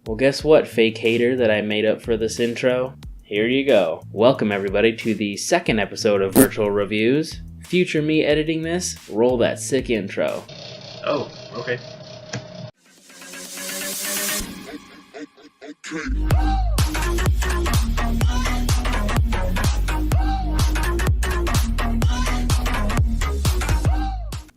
Well, guess what, fake hater that I made up for this intro? Here you go. Welcome everybody to the second episode of Virtual Reviews. Future me editing this, roll that sick intro. Oh, okay.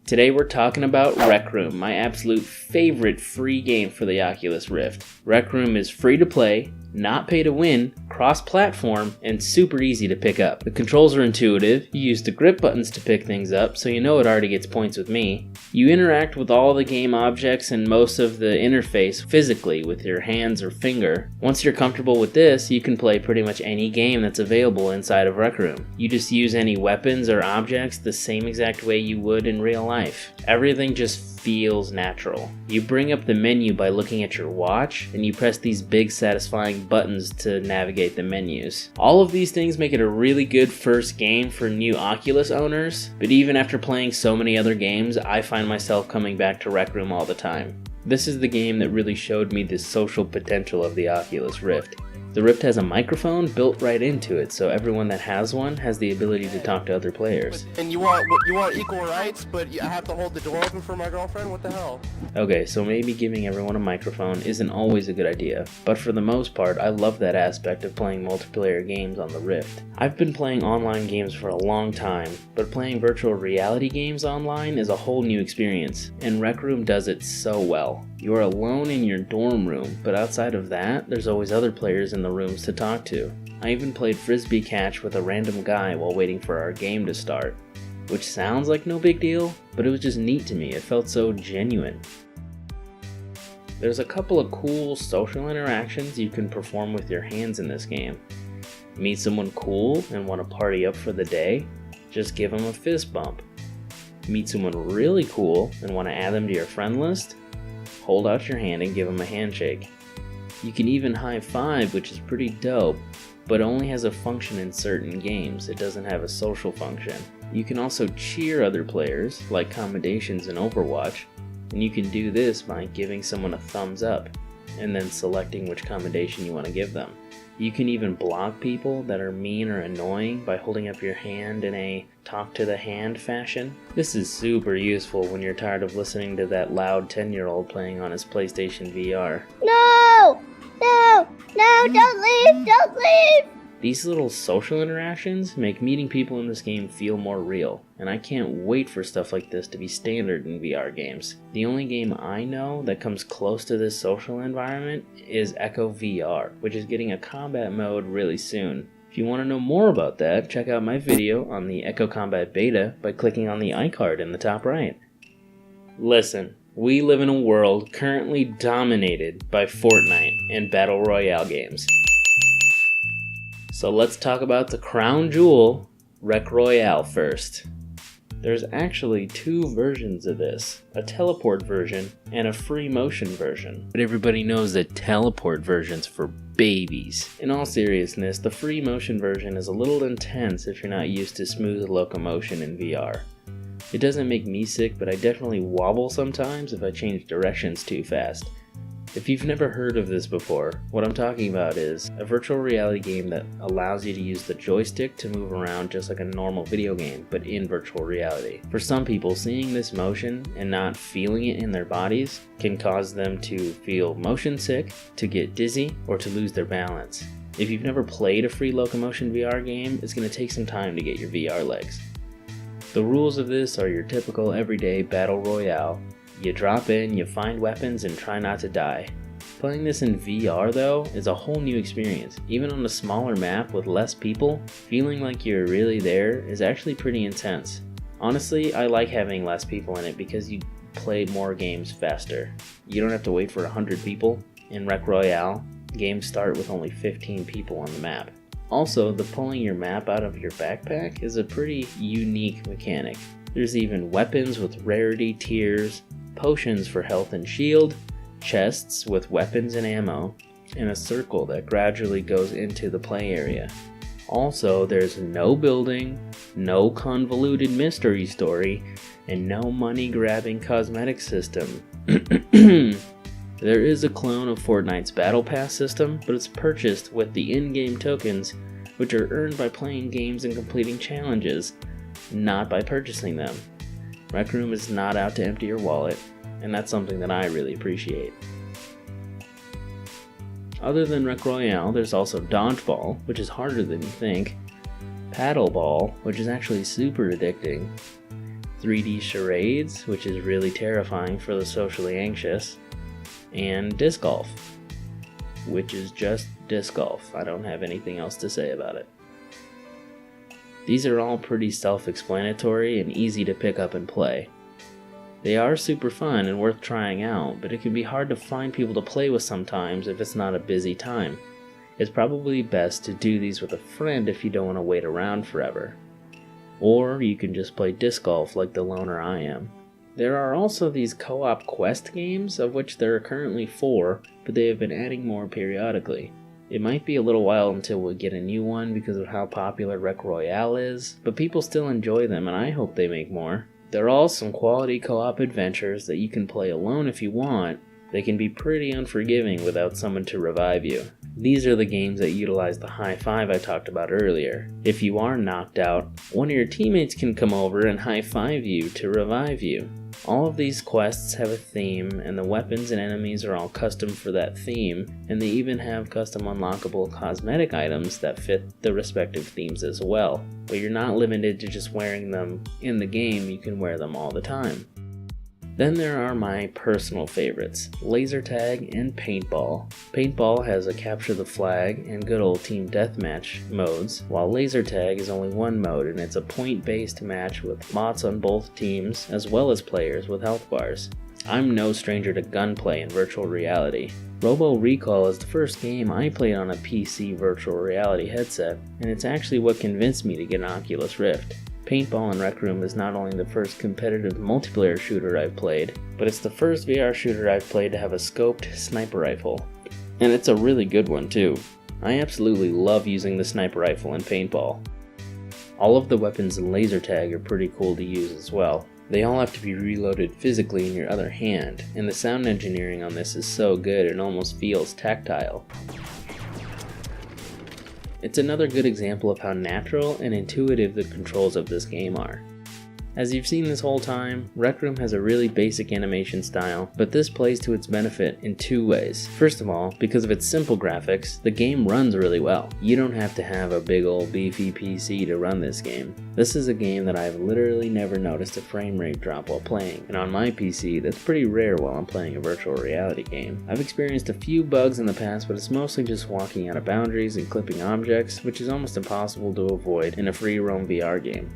Today we're talking about Rec Room, my absolute favorite free game for the Oculus Rift. Rec Room is free to play, not pay to win, cross-platform, and super easy to pick up. The controls are intuitive, you use the grip buttons to pick things up, so you know it already gets points with me. You interact with all the game objects and most of the interface physically with your hands or finger. Once you're comfortable with this, you can play pretty much any game that's available inside of Rec Room. You just use any weapons or objects the same exact way you would in real life. Everything just feels natural. You bring up the menu by looking at your watch, and you press these big satisfying buttons to navigate the menus. All of these things make it a really good first game for new Oculus owners, but even after playing so many other games, I find myself coming back to Rec Room all the time. This is the game that really showed me the social potential of the Oculus Rift. The Rift has a microphone built right into it, so everyone that has one has the ability to talk to other players. And you want equal rights, but I have to hold the door open for my girlfriend? What the hell? Okay, so maybe giving everyone a microphone isn't always a good idea, but for the most part, I love that aspect of playing multiplayer games on the Rift. I've been playing online games for a long time, but playing virtual reality games online is a whole new experience, and Rec Room does it so well. You are alone in your dorm room, but outside of that, there's always other players in the rooms to talk to. I even played frisbee catch with a random guy while waiting for our game to start, which sounds like no big deal, but it was just neat to me. It felt so genuine. There's a couple of cool social interactions you can perform with your hands in this game. Meet someone cool and want to party up for the day? Just give them a fist bump. Meet someone really cool and want to add them to your friend list? Hold out your hand and give them a handshake. You can even high five, which is pretty dope, but only has a function in certain games. It doesn't have a social function. You can also cheer other players, like commendations in Overwatch, and you can do this by giving someone a thumbs up, and then selecting which commendation you want to give them. You can even block people that are mean or annoying by holding up your hand in a talk to the hand fashion. This is super useful when you're tired of listening to that loud 10-year-old playing on his PlayStation VR. No! No! No! Don't leave! Don't leave! These little social interactions make meeting people in this game feel more real, and I can't wait for stuff like this to be standard in VR games. The only game I know that comes close to this social environment is Echo VR, which is getting a combat mode really soon. If you want to know more about that, check out my video on the Echo Combat Beta by clicking on the iCard in the top right. Listen, we live in a world currently dominated by Fortnite and Battle Royale games. So let's talk about the crown jewel, Rec Royale first. There's actually two versions of this, a teleport version and a free motion version. But everybody knows that teleport version's for babies. In all seriousness, the free motion version is a little intense if you're not used to smooth locomotion in VR. It doesn't make me sick, but I definitely wobble sometimes if I change directions too fast. If you've never heard of this before, what I'm talking about is a virtual reality game that allows you to use the joystick to move around just like a normal video game, but in virtual reality. For some people, seeing this motion and not feeling it in their bodies can cause them to feel motion sick, to get dizzy, or to lose their balance. If you've never played a free locomotion VR game, it's going to take some time to get your VR legs. The rules of this are your typical everyday battle royale. You drop in, you find weapons, and try not to die. Playing this in VR though is a whole new experience. Even on a smaller map with less people, feeling like you're really there is actually pretty intense. Honestly, I like having less people in it because you play more games faster. You don't have to wait for 100 people. In Rec Royale, games start with only 15 people on the map. Also, the pulling your map out of your backpack is a pretty unique mechanic. There's even weapons with rarity tiers, potions for health and shield, chests with weapons and ammo, and a circle that gradually goes into the play area. Also, there's no building, no convoluted mystery story, and no money-grabbing cosmetic system. There is a clone of Fortnite's Battle Pass system, but it's purchased with the in-game tokens, which are earned by playing games and completing challenges, not by purchasing them. Rec Room is not out to empty your wallet, and that's something that I really appreciate. Other than Rec Royale, there's also Dodgeball, which is harder than you think, Paddleball, which is actually super addicting, 3D Charades, which is really terrifying for the socially anxious, and Disc Golf, which is just disc golf. I don't have anything else to say about it. These are all pretty self-explanatory and easy to pick up and play. They are super fun and worth trying out, but it can be hard to find people to play with sometimes if it's not a busy time. It's probably best to do these with a friend if you don't want to wait around forever. Or you can just play disc golf like the loner I am. There are also these co-op quest games, of which there are currently 4, but they have been adding more periodically. It might be a little while until we get a new one because of how popular Rec Royale is, but people still enjoy them and I hope they make more. There are all some quality co-op adventures that you can play alone if you want. They can be pretty unforgiving without someone to revive you. These are the games that utilize the high five I talked about earlier. If you are knocked out, one of your teammates can come over and high five you to revive you. All of these quests have a theme, and the weapons and enemies are all custom for that theme, and they even have custom unlockable cosmetic items that fit the respective themes as well. But you're not limited to just wearing them in the game, you can wear them all the time. Then there are my personal favorites, laser tag and paintball. Paintball has a capture the flag and good old team deathmatch modes, while laser tag is only one mode and it's a point-based match with bots on both teams as well as players with health bars. I'm no stranger to gunplay and virtual reality. Robo Recall is the first game I played on a PC virtual reality headset, and it's actually what convinced me to get an Oculus Rift. Paintball in Rec Room is not only the first competitive multiplayer shooter I've played, but it's the first VR shooter I've played to have a scoped sniper rifle. And it's a really good one too. I absolutely love using the sniper rifle in Paintball. All of the weapons in laser tag are pretty cool to use as well. They all have to be reloaded physically in your other hand, and the sound engineering on this is so good it almost feels tactile. It's another good example of how natural and intuitive the controls of this game are. As you've seen this whole time, Rec Room has a really basic animation style, but this plays to its benefit in 2 ways. First of all, because of its simple graphics, the game runs really well. You don't have to have a big old beefy PC to run this game. This is a game that I've literally never noticed a frame rate drop while playing, and on my PC that's pretty rare while I'm playing a virtual reality game. I've experienced a few bugs in the past, but it's mostly just walking out of boundaries and clipping objects, which is almost impossible to avoid in a free roam VR game.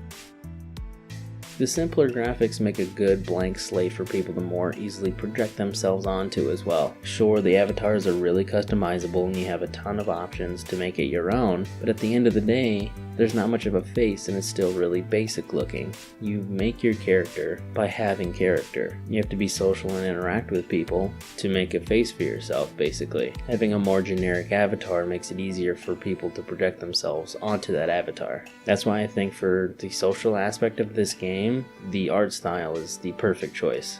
The simpler graphics make a good blank slate for people to more easily project themselves onto as well. Sure, the avatars are really customizable and you have a ton of options to make it your own, but at the end of the day, there's not much of a face and it's still really basic looking. You make your character by having character. You have to be social and interact with people to make a face for yourself, basically. Having a more generic avatar makes it easier for people to project themselves onto that avatar. That's why I think for the social aspect of this game, the art style is the perfect choice.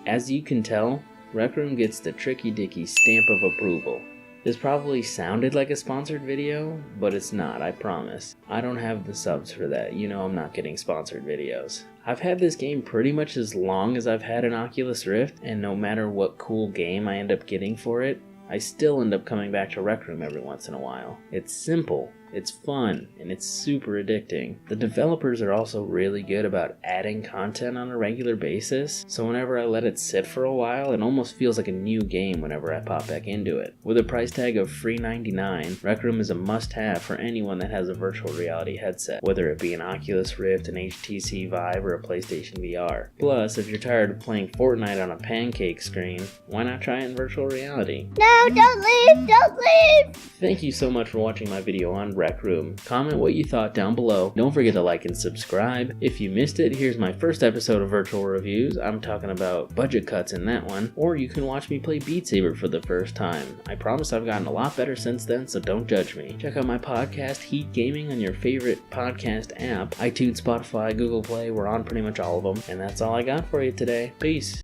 As you can tell, Rec Room gets the Trickey Dickey stamp of approval. This probably sounded like a sponsored video, but it's not, I promise. I don't have the subs for that, you know I'm not getting sponsored videos. I've had this game pretty much as long as I've had an Oculus Rift, and no matter what cool game I end up getting for it, I still end up coming back to Rec Room every once in a while. It's simple, it's fun, and it's super addicting. The developers are also really good about adding content on a regular basis, so whenever I let it sit for a while, it almost feels like a new game whenever I pop back into it. With a price tag of $3.99, Rec Room is a must-have for anyone that has a virtual reality headset, whether it be an Oculus Rift, an HTC Vive, or a PlayStation VR. Plus, if you're tired of playing Fortnite on a pancake screen, why not try it in virtual reality? No, don't leave! Don't leave! Thank you so much for watching my video on Rec Room. Comment what you thought down below. Don't forget to like and subscribe. If you missed it, here's my first episode of Virtual Reviews. I'm talking about budget cuts in that one. Or you can watch me play Beat Saber for the first time. I promise I've gotten a lot better since then, so don't judge me. Check out my podcast, Heat Gaming, on your favorite podcast app. iTunes, Spotify, Google Play, we're on pretty much all of them. And that's all I got for you today. Peace.